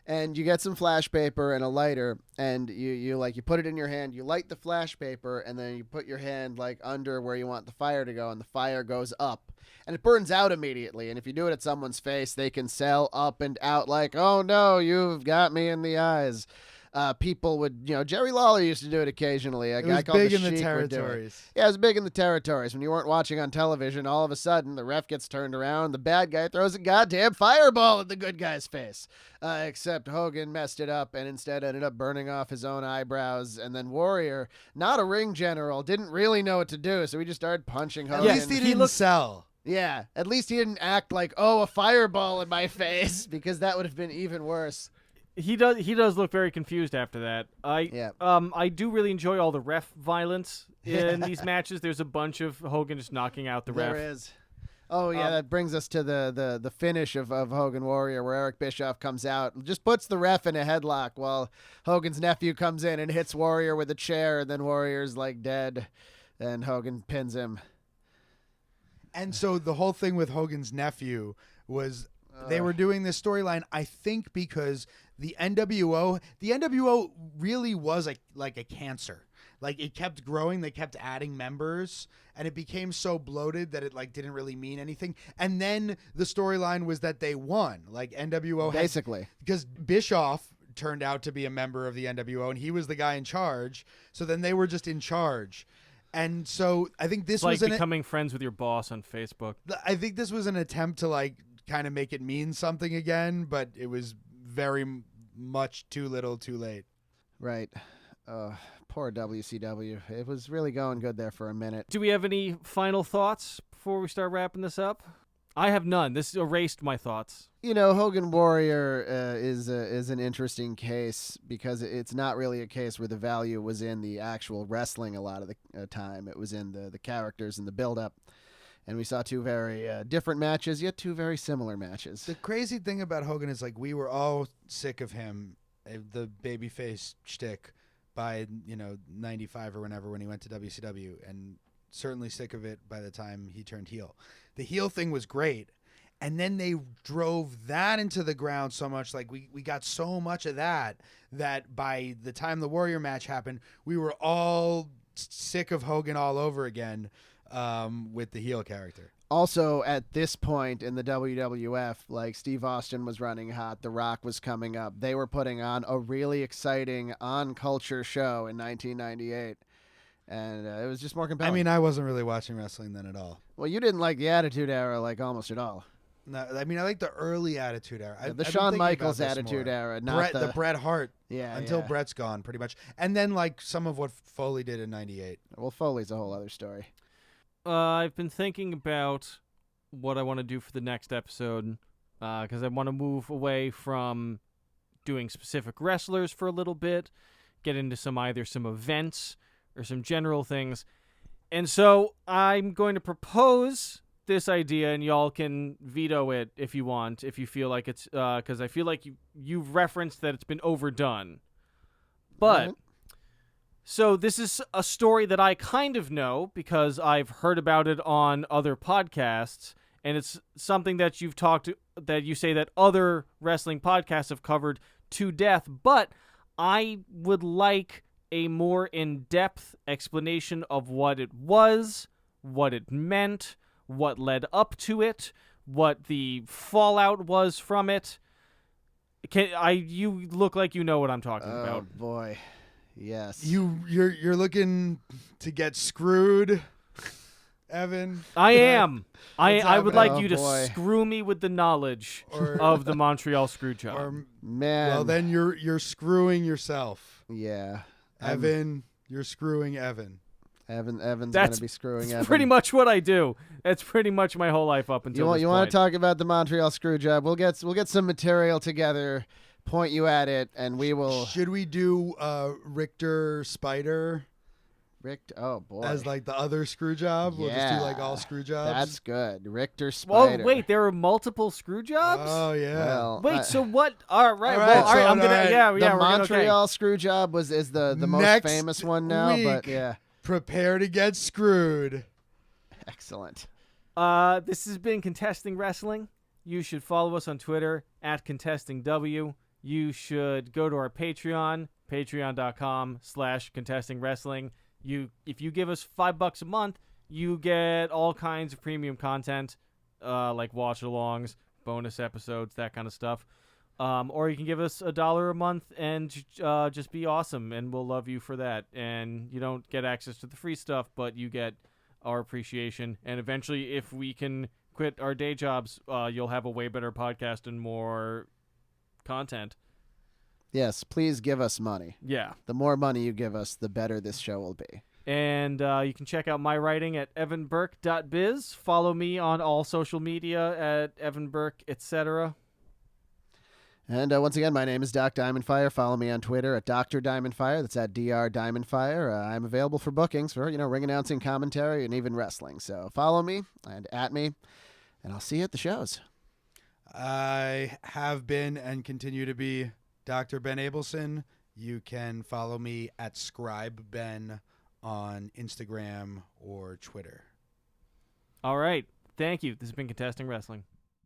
B: And you get some flash paper and a lighter, and you put it in your hand, you light the flash paper, and then you put your hand like under where you want the fire to go, and the fire goes up, and it burns out immediately. And if you do it at someone's face, they can sell up and out like, "Oh no, you've got me in the eyes." People would, Jerry Lawler used to do it occasionally. A guy called
C: big
B: the
C: in the
B: Sheik would do it.
C: territories.
B: Yeah, it was big in the territories. When you weren't watching on television, all of a sudden the ref gets turned around, the bad guy throws a goddamn fireball at the good guy's face. Except Hogan messed it up and instead ended up burning off his own eyebrows. And then Warrior, not a ring general, didn't really know what to do, so he just started punching Hogan.
C: At least he didn't sell.
B: Yeah, at least he didn't act like, "Oh, a fireball in my face," because that would have been even worse.
A: He does look very confused after that. I do really enjoy all the ref violence in these matches. There's a bunch of Hogan just knocking out the ref.
B: There is. Oh yeah, that brings us to the finish of Hogan Warrior, where Eric Bischoff comes out, just puts the ref in a headlock while Hogan's nephew comes in and hits Warrior with a chair, and then Warrior's like dead, and Hogan pins him.
C: And so the whole thing with Hogan's nephew was they were doing this storyline, I think, because the NWO really was like a cancer. Like it kept growing, they kept adding members, and it became so bloated that it like didn't really mean anything. And then the storyline was that they won. Like NWO
B: basically,
C: because Bischoff turned out to be a member of the NWO and he was the guy in charge. So then they were just in charge. And so I think this was
A: like becoming friends with your boss on Facebook.
C: I think this was an attempt to like kind of make it mean something again, but it was very much too little, too late.
B: Right. Poor WCW. It was really going good there for a minute.
A: Do we have any final thoughts before we start wrapping this up? I have none. This erased my thoughts.
B: You know, Hogan Warrior is an interesting case because it's not really a case where the value was in the actual wrestling a lot of the time. It was in the characters and the build-up. And we saw two very different matches, yet two very similar matches.
C: The crazy thing about Hogan is, like, we were all sick of him, the babyface shtick, by 95 or whenever when he went to WCW, and certainly sick of it by the time he turned heel. The heel thing was great, and then they drove that into the ground so much. Like, we got so much of that by the time the Warrior match happened, we were all sick of Hogan all over again. With the heel character.
B: Also, at this point in the WWF, like, Steve Austin was running hot, The Rock was coming up. They were putting on a really exciting on-culture show in 1998, and it was just more compelling.
C: I mean, I wasn't really watching wrestling then at all.
B: Well, you didn't like the Attitude Era, like, almost at all.
C: No, I mean, I like the early Attitude Era.
B: The Shawn Michaels Attitude Era, not
C: the Bret Hart.
B: Yeah,
C: until
B: yeah.
C: Bret's gone, pretty much. And then, like, some of what Foley did in 98.
B: Well, Foley's a whole other story.
A: I've been thinking about what I want to do for the next episode because I want to move away from doing specific wrestlers for a little bit, get into either some events or some general things. And so I'm going to propose this idea, and y'all can veto it if you want, if you feel like it's because I feel like you've referenced that it's been overdone. But...
B: Right.
A: So this is a story that I kind of know because I've heard about it on other podcasts, and it's something that that you say that other wrestling podcasts have covered to death, but I would like a more in-depth explanation of what it was, what it meant, what led up to it, what the fallout was from it. You look like you know what I'm talking about.
B: Oh, boy. Yes.
C: You're looking to get screwed, Evan.
A: I am. I would like
B: Oh,
A: you to
B: boy.
A: screw me with the knowledge of the Montreal screw job.
C: Or,
B: Man.
C: well, then you're screwing yourself,
B: Yeah.
C: Evan. You're screwing Evan.
B: Evan's
A: That's
B: going to be screwing Evan.
A: pretty much what I do. That's pretty much my whole life up until
B: You want
A: this
B: to
A: point.
B: talk about the Montreal screw job? We'll get some material together, point you at it, and we will...
C: Should we do Richter Spider
B: Oh, boy.
C: as like the other screw job? We'll just do like all screw jobs.
B: That's good. Richter
A: Oh,
B: Spider.
A: wait, there are multiple screw jobs?
C: Oh yeah.
B: Well,
A: Wait, so what? All right,
C: All
A: well,
C: right,
A: all right,
C: so
A: I'm gonna,
C: all right.
A: yeah,
B: the
A: we're gonna, okay.
B: Montreal screw job is the most
C: Next
B: famous one now, but
C: week.
B: yeah.
C: Prepare to get screwed.
B: Excellent.
A: This has been Contesting Wrestling. You should follow us on Twitter @ContestingW. You should go to our Patreon, patreon.com/contestingwrestling. If you give us $5 a month, you get all kinds of premium content, like watch-alongs, bonus episodes, that kind of stuff. Or you can give us $1 a month and just be awesome, and we'll love you for that. And you don't get access to the free stuff, but you get our appreciation. And eventually, if we can quit our day jobs, you'll have a way better podcast and more content.
B: Yes, please give us money.
A: Yeah.
B: The more money you give us, the better this show will be.
A: And you can check out my writing at evanburke.biz. Follow me on all social media at evanburke, etc.
B: And once again, my name is Doc Diamondfire. Follow me on Twitter at Dr. Diamondfire. That's at Dr. Diamondfire. I'm available for bookings for, ring announcing, commentary, and even wrestling. So follow me and at me, and I'll see you at the shows.
C: I have been and continue to be Dr. Ben Abelson. You can follow me at ScribeBen on Instagram or Twitter.
A: All right. Thank you. This has been Contesting Wrestling.